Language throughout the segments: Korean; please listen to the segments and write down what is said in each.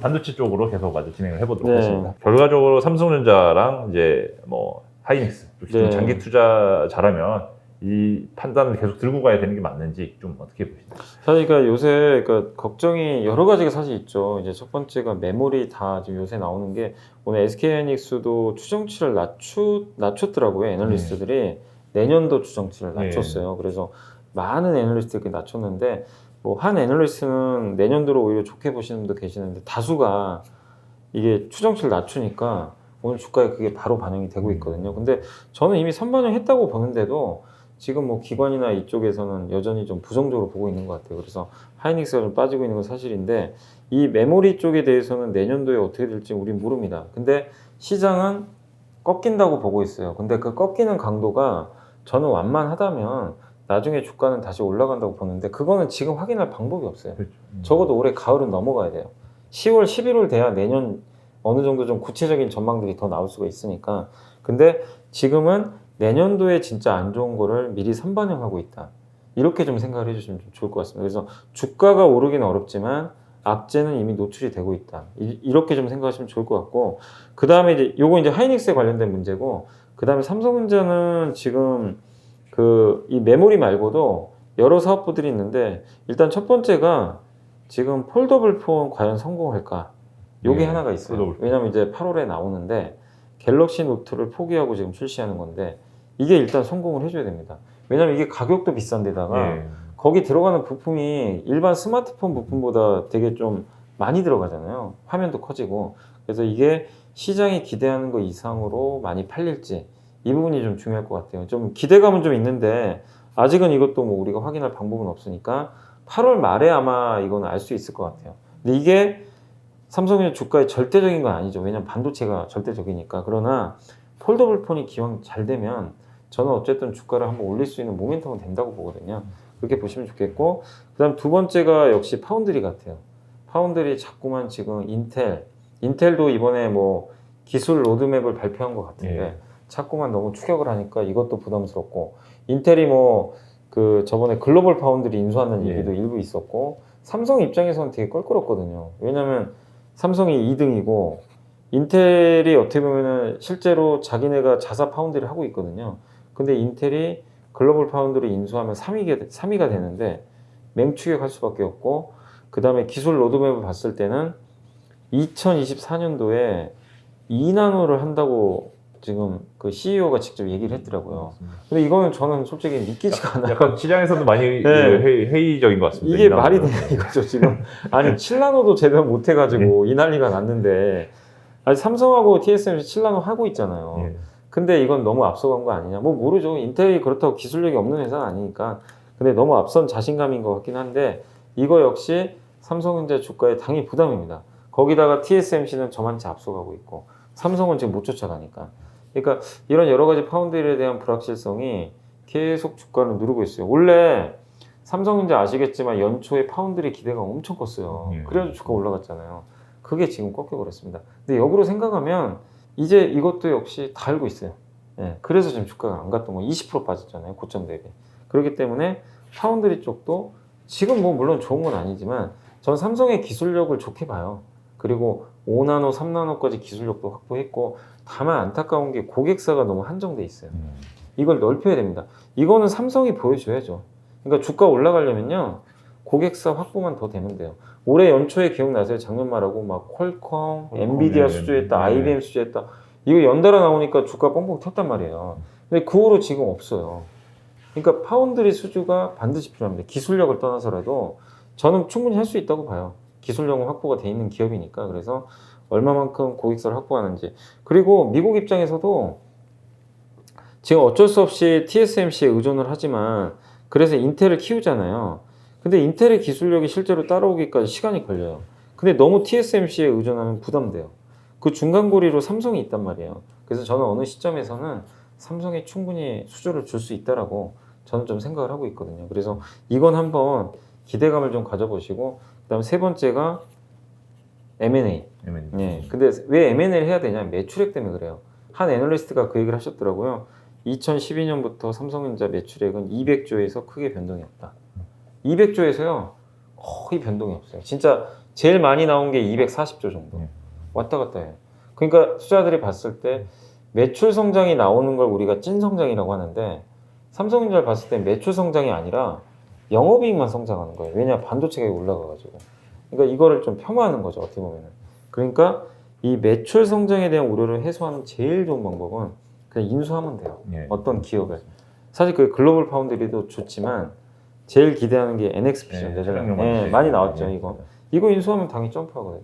반도체 쪽으로 계속 아주 진행을 해보도록 네. 하겠습니다. 결과적으로 삼성전자랑 이제 뭐 하이닉스 네. 장기 투자 잘하면 이 판단을 계속 들고 가야 되는 게 맞는지 좀 어떻게 보시나요? 사실 그러니까 요새 그러니까 걱정이 여러 가지가 사실 있죠. 이제 첫 번째가 메모리 다 지금 요새 나오는 게 오늘 SK하이닉스도 추정치를 낮췄더라고요. 애널리스트들이 내년도 추정치를 낮췄어요. 그래서 많은 애널리스트들이 낮췄는데 뭐 한 애널리스트는 내년도로 오히려 좋게 보시는 분도 계시는데 다수가 이게 추정치를 낮추니까 오늘 주가에 그게 바로 반영이 되고 있거든요. 근데 저는 이미 선반영했다고 보는데도 지금 뭐 기관이나 이쪽에서는 여전히 좀 부정적으로 보고 있는 것 같아요. 그래서 하이닉스가 좀 빠지고 있는 건 사실인데 이 메모리 쪽에 대해서는 내년도에 어떻게 될지 우린 모릅니다. 근데 시장은 꺾인다고 보고 있어요. 근데 그 꺾이는 강도가 저는 완만하다면 나중에 주가는 다시 올라간다고 보는데 그거는 지금 확인할 방법이 없어요. 그렇죠. 적어도 올해 가을은 넘어가야 돼요. 10월, 11월 돼야 내년 어느 정도 좀 구체적인 전망들이 더 나올 수가 있으니까. 근데 지금은 내년도에 진짜 안 좋은 거를 미리 선반영하고 있다. 이렇게 좀 생각을 해주시면 좀 좋을 것 같습니다. 그래서 주가가 오르기는 어렵지만 악재는 이미 노출이 되고 있다. 이렇게 좀 생각하시면 좋을 것 같고, 그 다음에 이제 요거 이제 하이닉스에 관련된 문제고, 그 다음에 삼성전자는 지금 이 메모리 말고도 여러 사업부들이 있는데, 일단 첫 번째가 지금 폴더블 폰 과연 성공할까? 요게 하나가 있어요. 왜냐면 이제 8월에 나오는데 갤럭시 노트를 포기하고 지금 출시하는 건데 이게 일단 성공을 해줘야 됩니다. 왜냐면 이게 가격도 비싼데다가 거기 들어가는 부품이 일반 스마트폰 부품보다 되게 좀 많이 들어가잖아요. 화면도 커지고. 그래서 이게 시장이 기대하는 것 이상으로 많이 팔릴지 이 부분이 좀 중요할 것 같아요. 좀 기대감은 좀 있는데 아직은 이것도 뭐 우리가 확인할 방법은 없으니까 8월 말에 아마 이거는 알 수 있을 것 같아요. 근데 이게 삼성의 주가의 절대적인 건 아니죠. 왜냐면 반도체가 절대적이니까. 그러나 폴더블 폰이 기왕 잘 되면 저는 어쨌든 주가를 한번 올릴 수 있는 모멘텀은 된다고 보거든요. 그렇게 보시면 좋겠고, 그 다음 두 번째가 역시 파운드리 같아요. 파운드리 자꾸만 지금 인텔도 이번에 뭐 기술 로드맵을 발표한 것 같은데 자꾸만 너무 추격을 하니까 이것도 부담스럽고, 인텔이 뭐 저번에 글로벌 파운드리 인수하는 얘기도 일부 있었고, 삼성 입장에서는 되게 껄끄럽거든요. 왜냐면 삼성이 2등이고 인텔이 어떻게 보면은 실제로 자기네가 자사 파운드를 하고 있거든요. 근데 인텔이 글로벌 파운드를 인수하면 3위가 되는데 맹추격할 수밖에 없고, 그 다음에 기술 로드맵을 봤을 때는 2024년도에 2나노를 한다고 지금 그 CEO가 직접 얘기를 했더라고요. 근데 이거는 저는 솔직히 믿기지가 않아요. 약간 시장에서도 많이 회의적인 것 같습니다. 이게 말이 되냐 이거죠 지금. 아니 7나노도 제대로 못 해가지고 이 난리가 났는데, 아니 삼성하고 TSMC 7나노 하고 있잖아요. 근데 이건 너무 앞서간 거 아니냐. 뭐 모르죠. 인텔이 그렇다고 기술력이 없는 회사는 아니니까. 근데 너무 앞선 자신감인 것 같긴 한데 이거 역시 삼성전자 주가에 당연히 부담입니다. 거기다가 TSMC는 저만치 앞서가고 있고 삼성은 지금 못 쫓아가니까. 그러니까 이런 여러 가지 파운드리에 대한 불확실성이 계속 주가를 누르고 있어요. 원래 삼성전자 아시겠지만 연초에 파운드리 기대가 엄청 컸어요. 그래서 주가 올라갔잖아요. 그게 지금 꺾여버렸습니다. 근데 역으로 생각하면 이제 이것도 역시 다 알고 있어요. 그래서 지금 주가가 안 갔던 거 20% 빠졌잖아요. 고점 대비. 그렇기 때문에 파운드리 쪽도 지금 뭐 물론 좋은 건 아니지만 전 삼성의 기술력을 좋게 봐요. 그리고 5나노, 3나노까지 기술력도 확보했고, 다만 안타까운 게 고객사가 너무 한정돼 있어요. 이걸 넓혀야 됩니다. 이거는 삼성이 보여줘야죠. 그러니까 주가 올라가려면요 고객사 확보만 더 되면 돼요. 올해 연초에 기억나세요? 작년 말하고 막 퀄컴, 엔비디아 수주했다, IBM 수주했다. 이거 연달아 나오니까 주가 뻥뻥 튀었단 말이에요. 근데 그 후로 지금 없어요. 그러니까 파운드리 수주가 반드시 필요합니다. 기술력을 떠나서라도 저는 충분히 할 수 있다고 봐요. 기술력은 확보가 돼 있는 기업이니까. 그래서 얼마만큼 고객사를 확보하는지. 그리고 미국 입장에서도 지금 어쩔 수 없이 TSMC에 의존을 하지만 그래서 인텔을 키우잖아요. 근데 인텔의 기술력이 실제로 따라오기까지 시간이 걸려요. 근데 너무 TSMC에 의존하면 부담돼요. 그 중간고리로 삼성이 있단 말이에요. 그래서 저는 어느 시점에서는 삼성이 충분히 수주를 줄 수 있다라고 저는 좀 생각을 하고 있거든요. 그래서 이건 한번 기대감을 좀 가져보시고, 그 다음 세 번째가 M&A. 근데 왜 M&A를 해야 되냐? 매출액 때문에 그래요. 한 애널리스트가 그 얘기를 하셨더라고요. 2012년부터 삼성전자 매출액은 200조에서 크게 변동이 없다. 200조에서요 거의 변동이 없어요. 진짜 제일 많이 나온 게 240조 정도. 왔다 갔다 해요. 그러니까 투자자들이 봤을 때 매출 성장이 나오는 걸 우리가 찐 성장이라고 하는데 삼성전자를 봤을 때 매출 성장이 아니라 영업이익만 성장하는 거예요. 왜냐 반도체 가격이 올라가가지고. 그러니까 이거를 좀 폄하하는 거죠 어떻게 보면은. 그러니까 이 매출 성장에 대한 우려를 해소하는 제일 좋은 방법은 그냥 인수하면 돼요. 어떤 기업을. 사실 그 글로벌 파운드리도 좋지만 제일 기대하는 게 NXP죠. 많이 나왔죠 이거 인수하면 당연히 점프하거든요.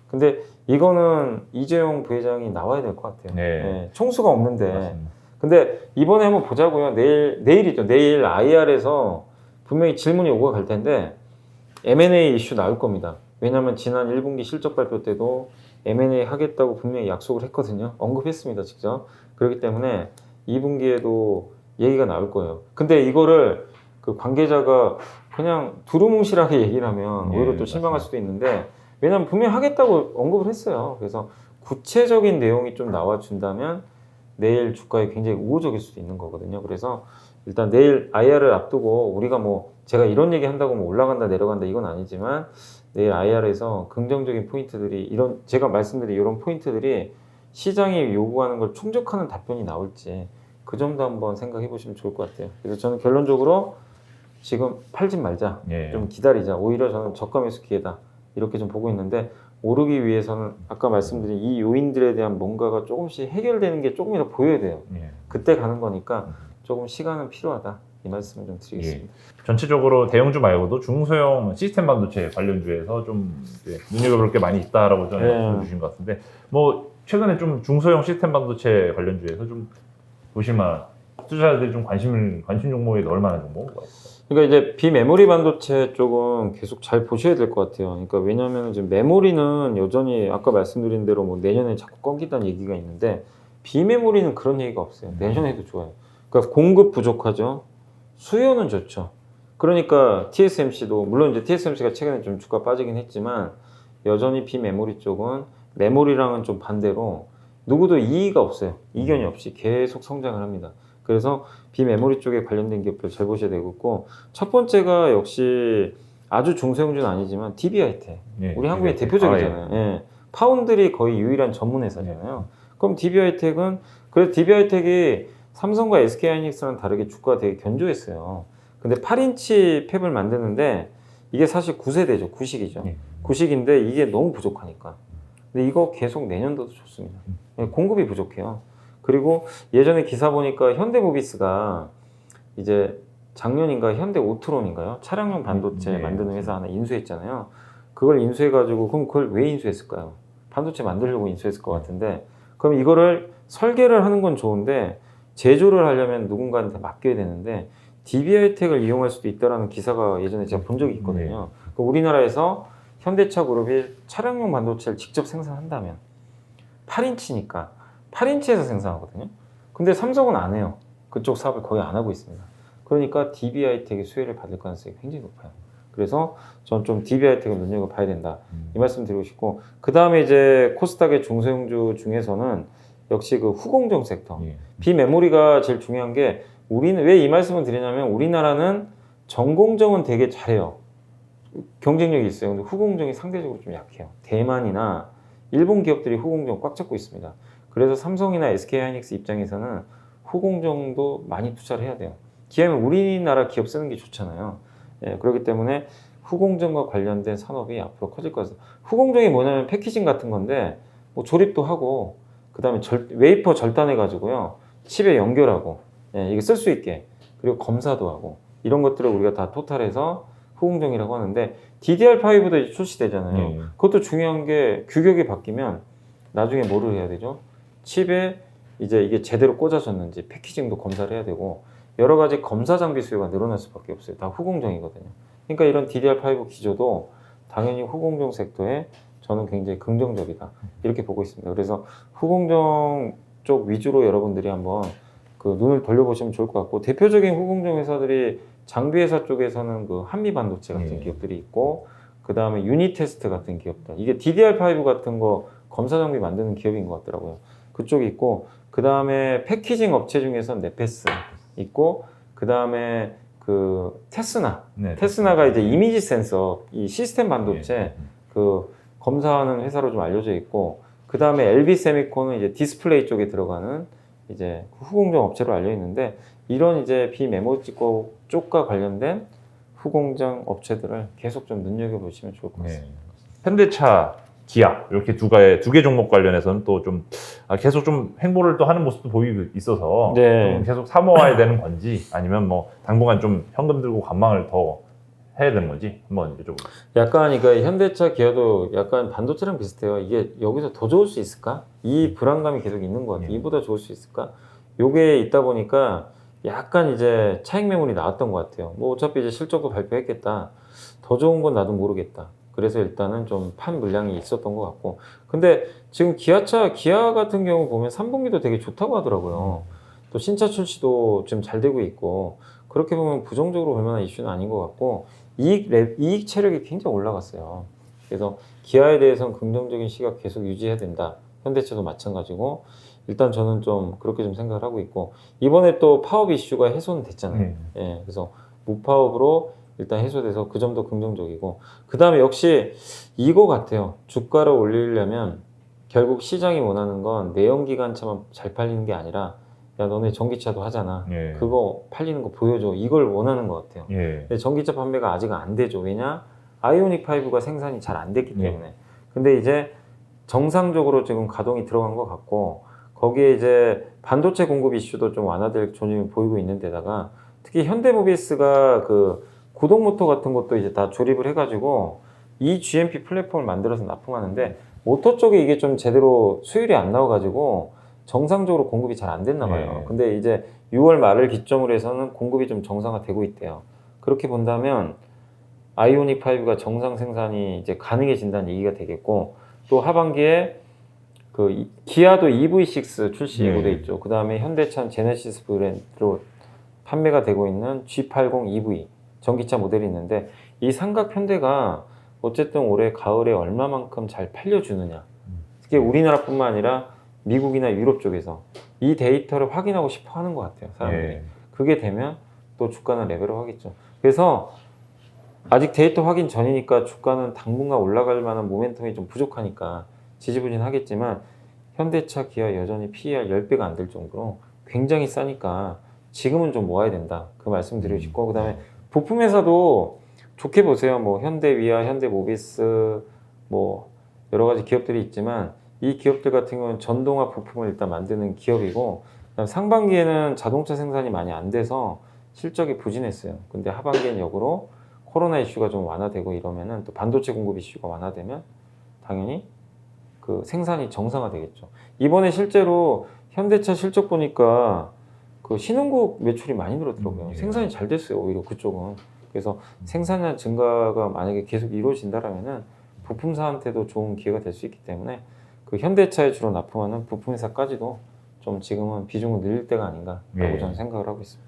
근데 이거는 이재용 부회장이 나와야 될 것 같아요. 총수가 없는데. 맞습니다. 근데 이번에 한번 보자고요. 내일이죠. 내일 IR에서 분명히 질문이 오고 갈 텐데 M&A 이슈 나올 겁니다. 왜냐하면 지난 1분기 실적 발표 때도 M&A 하겠다고 분명히 약속을 했거든요. 언급했습니다, 직접. 그렇기 때문에 2분기에도 얘기가 나올 거예요. 근데 이거를 그 관계자가 그냥 두루뭉실하게 얘기를 하면 오히려 또 실망할 수도 있는데 왜냐하면 분명히 하겠다고 언급을 했어요. 그래서 구체적인 내용이 좀 나와준다면 내일 주가에 굉장히 우호적일 수도 있는 거거든요. 그래서 일단 내일 IR을 앞두고 우리가 뭐 제가 이런 얘기 한다고 뭐 올라간다 내려간다 이건 아니지만 내일 IR에서 긍정적인 포인트들이 이런 제가 말씀드린 이런 포인트들이 시장이 요구하는 걸 충족하는 답변이 나올지 그 점도 한번 생각해 보시면 좋을 것 같아요. 그래서 저는 결론적으로 지금 팔지 말자. 좀 기다리자. 오히려 저는 저가 매수 기회다. 이렇게 좀 보고 있는데 오르기 위해서는 아까 말씀드린 이 요인들에 대한 뭔가가 조금씩 해결되는 게 조금이라도 보여야 돼요. 그때 가는 거니까 조금 시간은 필요하다. 이 말씀을 좀 드리겠습니다. 전체적으로 대형주 말고도 중소형 시스템 반도체 관련주에서 좀 눈여겨볼 게 많이 있다라고 좀 주신 것 같은데 뭐 최근에 좀 중소형 시스템 반도체 관련주에서 좀 보실만 투자자들이 좀 관심 종목에 넣을 만한 종목가 있어요. 그러니까 이제 비메모리 반도체 쪽은 계속 잘 보셔야 될 것 같아요. 그러니까 왜냐하면 지금 메모리는 여전히 아까 말씀드린 대로 뭐 내년에 자꾸 꺾인다는 얘기가 있는데 비메모리는 그런 얘기가 없어요. 내년에도 좋아요. 그러니까 공급 부족하죠. 수요는 좋죠. 그러니까 TSMC도 물론 이제 TSMC가 최근에 좀 주가 빠지긴 했지만 여전히 비메모리 쪽은 메모리랑은 좀 반대로 누구도 이의가 없어요. 이견이 없이 계속 성장을 합니다. 그래서 비메모리 쪽에 관련된 기업들 잘 보셔야 되고 첫 번째가 역시 아주 중소형주는 아니지만 DB하이텍. 우리 한국의 대표적이잖아요. 파운드리 거의 유일한 전문 회사잖아요. 그럼 DB하이텍은 그래서 DB하이텍이 삼성과 SK하이닉스랑 다르게 주가가 되게 견조했어요. 근데 8인치 팹을 만드는데 이게 사실 9세대죠. 구식이죠. 구식인데 이게 너무 부족하니까. 근데 이거 계속 내년도도 좋습니다. 공급이 부족해요. 그리고 예전에 기사 보니까 현대모비스가 이제 작년인가 현대오트론인가요? 차량용 반도체 만드는 회사 하나 인수했잖아요. 그걸 인수해가지고 그럼 그걸 왜 인수했을까요? 반도체 만들려고 인수했을 것 같은데 그럼 이거를 설계를 하는 건 좋은데 제조를 하려면 누군가한테 맡겨야 되는데 DB하이텍을 이용할 수도 있다라는 기사가 예전에 제가 본 적이 있거든요. 그러니까 우리나라에서 현대차 그룹이 차량용 반도체를 직접 생산한다면 8인치니까 8인치에서 생산하거든요. 근데 삼성은 안 해요. 그쪽 사업을 거의 안 하고 있습니다. 그러니까 DB하이텍의 수혜를 받을 가능성이 굉장히 높아요. 그래서 전 좀 DB하이텍을 눈여겨봐야 된다. 이 말씀 드리고 싶고 그 다음에 이제 코스닥의 중소형주 중에서는 역시 그 후공정 섹터. 비메모리가 제일 중요한 게 우리는 왜 이 말씀을 드리냐면 우리나라는 전공정은 되게 잘해요. 경쟁력이 있어요. 근데 후공정이 상대적으로 좀 약해요. 대만이나 일본 기업들이 후공정 꽉 잡고 있습니다. 그래서 삼성이나 SK하이닉스 입장에서는 후공정도 많이 투자를 해야 돼요. 기회면 우리나라 기업 쓰는 게 좋잖아요. 그렇기 때문에 후공정과 관련된 산업이 앞으로 커질 것 같아요. 후공정이 뭐냐면 패키징 같은 건데 뭐 조립도 하고 그 다음에 웨이퍼 절단해 가지고요 칩에 연결하고 이게 쓸 수 있게 그리고 검사도 하고 이런 것들을 우리가 다 토탈해서 후공정이라고 하는데 DDR5도 이제 출시되잖아요. 그것도 중요한 게 규격이 바뀌면 나중에 뭐를 해야 되죠? 칩에 이제 이게 제대로 꽂아졌는지 패키징도 검사를 해야 되고 여러 가지 검사 장비 수요가 늘어날 수밖에 없어요. 다 후공정이거든요. 그러니까 이런 DDR5 기조도 당연히 후공정 섹터에 저는 굉장히 긍정적이다. 이렇게 보고 있습니다. 그래서 후공정 쪽 위주로 여러분들이 한번 그 눈을 돌려보시면 좋을 것 같고 대표적인 후공정 회사들이 장비 회사 쪽에서는 그 한미 반도체 같은 기업들이 있고 그 다음에 유니테스트 같은 기업들 이게 DDR5 같은 거 검사 장비 만드는 기업인 것 같더라고요. 그쪽이 있고 그 다음에 패키징 업체 중에서는 네페스 있고 그 다음에 그 테스나가 이제 이미지 센서 이 시스템 반도체 그 검사하는 회사로 좀 알려져 있고, 그 다음에 LB 세미콘은 이제 디스플레이 쪽에 들어가는 이제 후공정 업체로 알려 있는데, 이런 이제 비메모리 쪽과 관련된 후공정 업체들을 계속 좀 눈여겨 보시면 좋을 것 같습니다. 현대차, 기아 이렇게 두 개 종목 관련해서는 또 좀 계속 좀 행보를 또 하는 모습도 보이고 있어서 네. 좀 계속 사모아야 되는 건지 아니면 뭐 당분간 좀 현금 들고 관망을 더 해야 되는 건지 한번 여쭤볼게요. 약간 그러니까 현대차 기아도 약간 반도체랑 비슷해요. 이게 여기서 더 좋을 수 있을까? 이 불안감이 계속 있는 것 같아요. 이보다 좋을 수 있을까? 요게 있다 보니까 약간 이제 차익 매물이 나왔던 것 같아요. 뭐 어차피 이제 실적도 발표했겠다. 더 좋은 건 나도 모르겠다. 그래서 일단은 좀 판 물량이 있었던 것 같고. 근데 지금 기아 같은 경우 보면 3분기도 되게 좋다고 하더라고요. 또 신차 출시도 지금 잘 되고 있고. 그렇게 보면 부정적으로 볼 만한 이슈는 아닌 것 같고, 이익 체력이 굉장히 올라갔어요. 그래서 기아에 대해서는 긍정적인 시각 계속 유지해야 된다. 현대차도 마찬가지고, 일단 저는 좀 그렇게 좀 생각을 하고 있고, 이번에 또 파업 이슈가 해소는 됐잖아요. 예, 그래서 무파업으로 일단 해소돼서 그 점도 긍정적이고, 그 다음에 역시 이거 같아요. 주가를 올리려면 결국 시장이 원하는 건 내연기관차만 잘 팔리는 게 아니라, 야 너네 전기차도 하잖아. 그거 팔리는 거 보여줘. 이걸 원하는 것 같아요. 근데 전기차 판매가 아직 안 되죠. 왜냐? 아이오닉 5가 생산이 잘 안 됐기 때문에. 근데 이제 정상적으로 지금 가동이 들어간 것 같고, 거기에 이제 반도체 공급 이슈도 좀 완화될 조짐이 보이고 있는 데다가, 특히 현대모비스가 그 구동 모터 같은 것도 이제 다 조립을 해가지고 이 GMP 플랫폼을 만들어서 납품하는데, 모터 쪽에 이게 좀 제대로 수율이 안 나와가지고 정상적으로 공급이 잘 안 됐나 봐요. 근데 이제 6월 말을 기점으로 해서는 공급이 좀 정상화되고 있대요. 그렇게 본다면 아이오닉 5가 정상 생산이 이제 가능해진다는 얘기가 되겠고, 또 하반기에 그 기아도 EV6 출시 예고돼 있죠. 그 다음에 현대차는 제네시스 브랜드로 판매가 되고 있는 G80 EV 전기차 모델이 있는데, 이 삼각 편대가 어쨌든 올해 가을에 얼마만큼 잘 팔려주느냐. 특히 우리나라뿐만 아니라 미국이나 유럽 쪽에서 이 데이터를 확인하고 싶어 하는 것 같아요, 사람들이. 그게 되면 또 주가는 레벨업 하겠죠. 그래서 아직 데이터 확인 전이니까 주가는 당분간 올라갈 만한 모멘텀이 좀 부족하니까 지지부진하겠지만, 현대차, 기아 여전히 PER 10배가 안 될 정도로 굉장히 싸니까 지금은 좀 모아야 된다. 그 말씀 드리고 싶고, 그 다음에 부품 회사도 좋게 보세요. 뭐 현대위아, 현대모비스, 뭐 여러 가지 기업들이 있지만, 이 기업들 같은 경우는 전동화 부품을 일단 만드는 기업이고, 상반기에는 자동차 생산이 많이 안 돼서 실적이 부진했어요. 근데 하반기에는 역으로 코로나 이슈가 좀 완화되고 이러면은, 또 반도체 공급 이슈가 완화되면 당연히 그 생산이 정상화되겠죠. 이번에 실제로 현대차 실적 보니까 그 신혼국 매출이 많이 늘었더라고요. 생산이 잘 됐어요, 오히려 그쪽은. 그래서 생산량 증가가 만약에 계속 이루어진다라면은 부품사한테도 좋은 기회가 될 수 있기 때문에, 그 현대차에 주로 납품하는 부품회사까지도 좀 지금은 비중을 늘릴 때가 아닌가라고 저는 생각을 하고 있습니다.